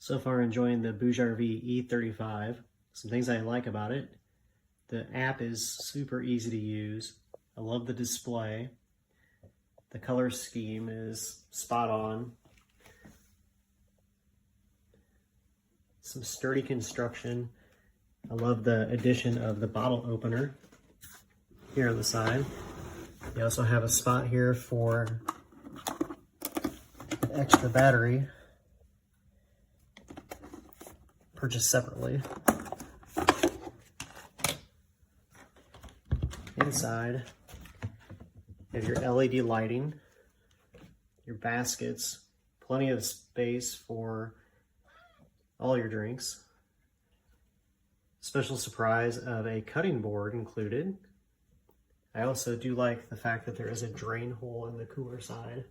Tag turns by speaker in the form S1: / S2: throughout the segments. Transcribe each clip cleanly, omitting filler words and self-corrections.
S1: So far enjoying the BougeRV E35. Some things I like about it. The app is super easy to use. I love the display. The color scheme is spot on. Some sturdy construction. I love the addition of the bottle opener here on the side. You also have a spot here for an extra battery, purchased separately. Inside, you have your LED lighting, your baskets, plenty of space for all your drinks. Special surprise of a cutting board included. I also do like the fact that there is a drain hole in the cooler side.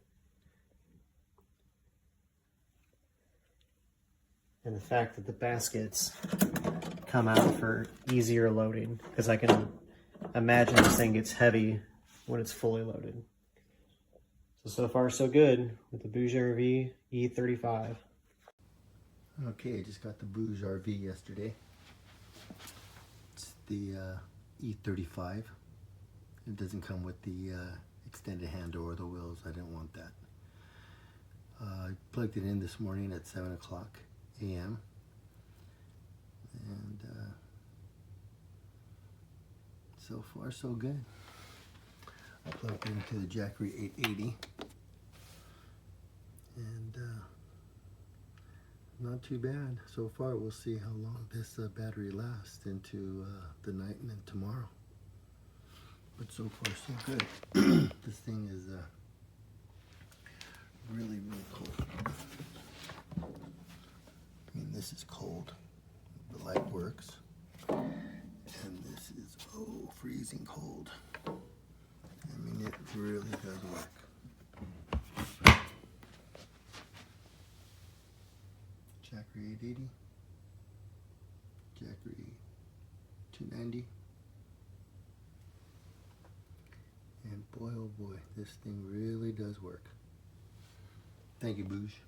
S1: And the fact that the baskets come out for easier loading, because I can imagine this thing gets heavy when it's fully loaded. So far so good with the BougeRV E35.
S2: Okay, I just got the BougeRV yesterday. It's the E35. It doesn't come with the extended handle or the wheels. I didn't want that. I plugged it in this morning at 7 o'clock a.m. and so far so good. I plugged it into the Jackery 880 and not too bad so far. We'll see how long this battery lasts into the night and then tomorrow. But so far so good. This thing is really cold. I mean, this is cold. The light works. And this is, oh, freezing cold. I mean, it really does work. Jackery 880. Jackery 290. And boy, oh boy, this thing really does work. Thank you, Bouge.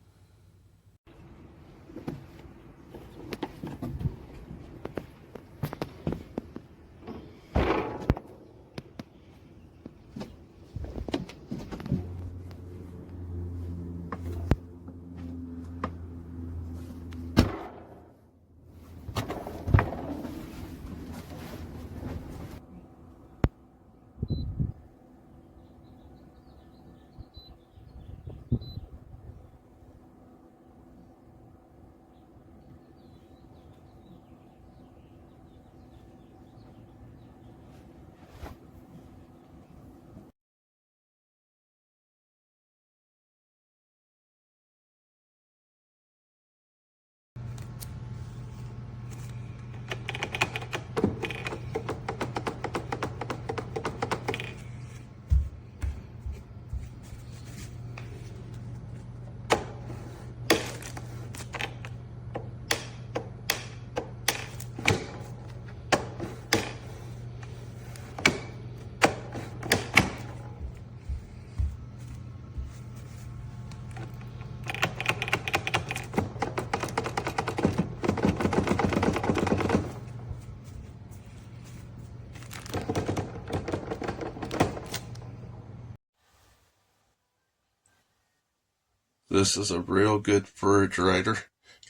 S3: This is a real good refrigerator,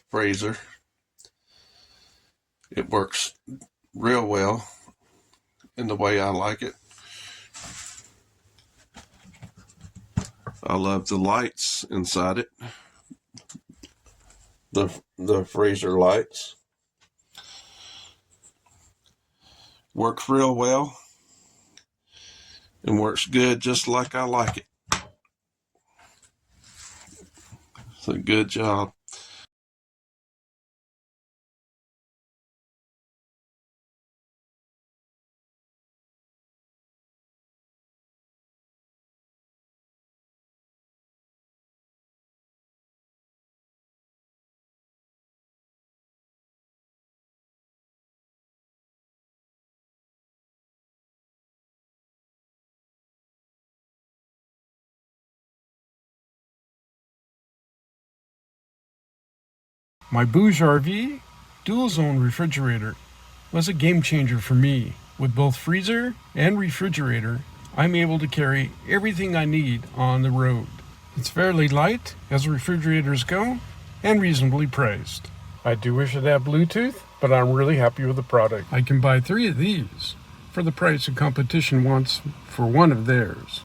S3: freezer. It works real well in the way I like it. I love the lights inside it. The freezer lights. Works real well and works good just like I like it. It's a good job.
S4: My BougeRV dual zone refrigerator was a game changer for me. With both freezer and refrigerator, I'm able to carry everything I need on the road. It's fairly light as refrigerators go and reasonably priced. I do wish it had Bluetooth, but I'm really happy with the product. I can buy 3 of these for the price of competition wants for one of theirs.